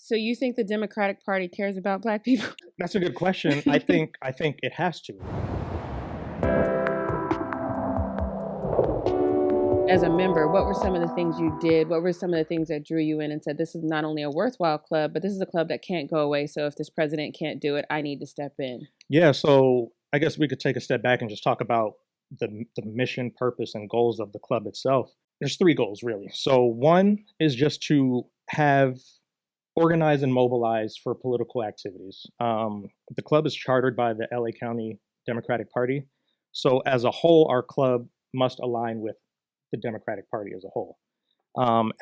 So you think the Democratic Party cares about Black people? That's a good question. I think it has to. As a member, what were some of the things you did? What were some of the things that drew you in and said, this is not only a worthwhile club, but this is a club that can't go away. So if this president can't do it, I need to step in. Yeah, so I guess we could take a step back and just talk about the mission, purpose, and goals of the club itself. There's three goals, really. So one is just to have organize and mobilize for political activities. The club is chartered by the LA County Democratic Party. So as a whole, our club must align with the Democratic Party as a whole.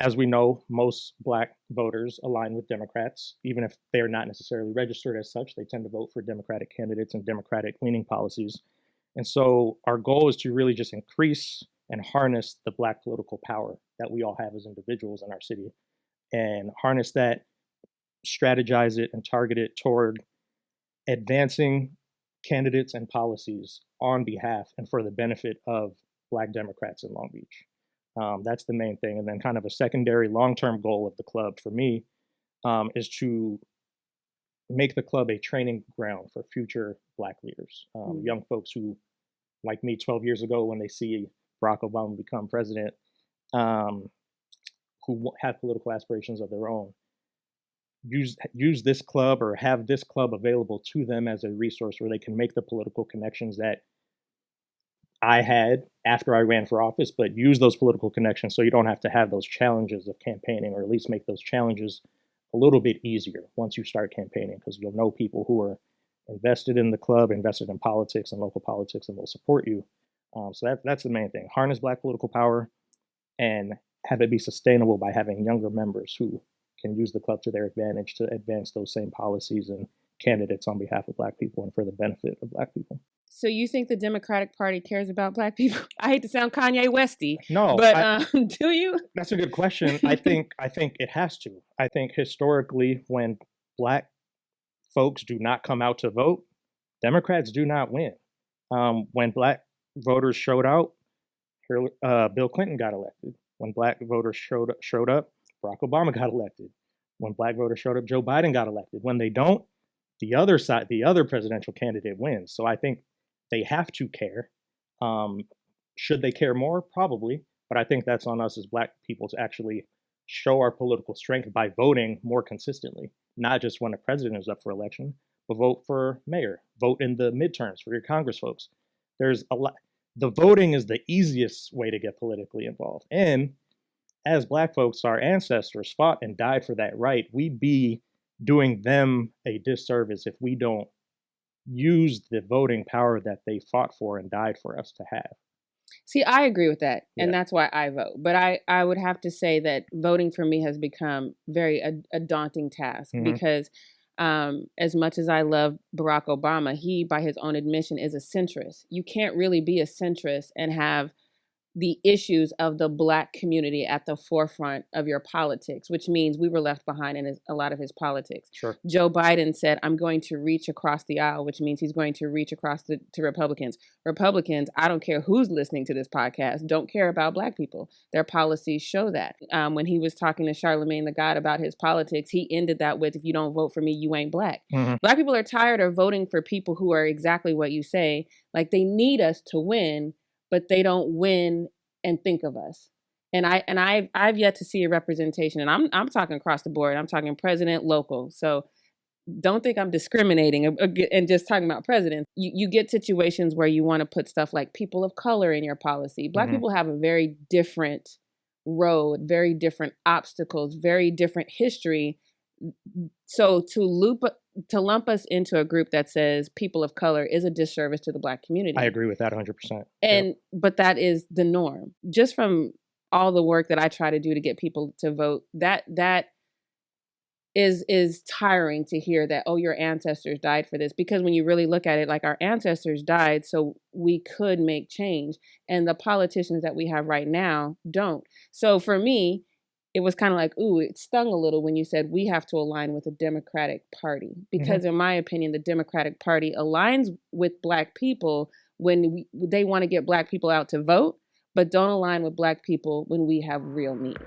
As we know, most Black voters align with Democrats, even if they're not necessarily registered as such. They tend to vote for Democratic candidates and Democratic-leaning policies. And so our goal is to really just increase and harness the Black political power that we all have as individuals in our city, and harness that, strategize it, and target it toward advancing candidates and policies on behalf and for the benefit of Black Democrats in Long Beach. That's the main thing. And then kind of a secondary long-term goal of the club for me is to make the club a training ground for future Black leaders, young folks who, like me 12 years ago when they see Barack Obama become president, who have political aspirations of their own, use this club or have this club available to them as a resource where they can make the political connections that I had after I ran for office, but use those political connections so you don't have to have those challenges of campaigning, or at least make those challenges a little bit easier once you start campaigning, because you'll know people who are invested in the club, invested in politics and local politics, and will support you. So that's the main thing. Harness Black political power and have it be sustainable by having younger members who can use the club to their advantage to advance those same policies and candidates on behalf of Black people and for the benefit of Black people. So you think the Democratic Party cares about Black people? I hate to sound Kanye Westy, no, but do you? That's a good question. I think it has to. I think historically, when Black folks do not come out to vote, Democrats do not win. When Black voters showed out, Bill Clinton got elected. When Black voters showed up, Barack Obama got elected. When Black voters showed up, Joe Biden got elected. When they don't, the other side, the other presidential candidate wins. So I think they have to care. Should they care more? Probably. But I think that's on us as Black people to actually show our political strength by voting more consistently, not just when a president is up for election, but vote for mayor, vote in the midterms for your Congress folks. There's a lot. The voting is the easiest way to get politically involved. And as Black folks, our ancestors fought and died for that right. We'd be doing them a disservice if we don't use the voting power that they fought for and died for us to have. See, I agree with that, and that's why I vote. But I would have to say that voting for me has become a daunting task, because as much as I love Barack Obama, he, by his own admission, is a centrist. You can't really be a centrist and have the issues of the Black community at the forefront of your politics, which means we were left behind in a lot of his politics. Sure. Joe Biden said, I'm going to reach across the aisle, which means he's going to reach across to Republicans. Republicans, I don't care who's listening to this podcast, don't care about Black people. Their policies show that. When he was talking to Charlemagne the God about his politics, he ended that with, if you don't vote for me, you ain't Black. Black people are tired of voting for people who are exactly what you say. Like, they need us to win, but they don't win and think of us. And I've yet to see a representation, and I'm talking across the board. I'm talking president, local. So don't think I'm discriminating and just talking about presidents. You get situations where you want to put stuff like people of color in your policy. Black people have a very different road, very different obstacles, very different history. So to lump us into a group that says people of color is a disservice to the Black community. I agree with that 100%. But that is the norm. Just from all the work that I try to do to get people to vote, that is tiring to hear that, oh, your ancestors died for this. Because when you really look at it, like, our ancestors died so we could make change. And the politicians that we have right now don't. So for me, it was kind of like, ooh, it stung a little when you said we have to align with the Democratic Party. Because in my opinion, the Democratic Party aligns with Black people when they want to get Black people out to vote, but don't align with Black people when we have real needs.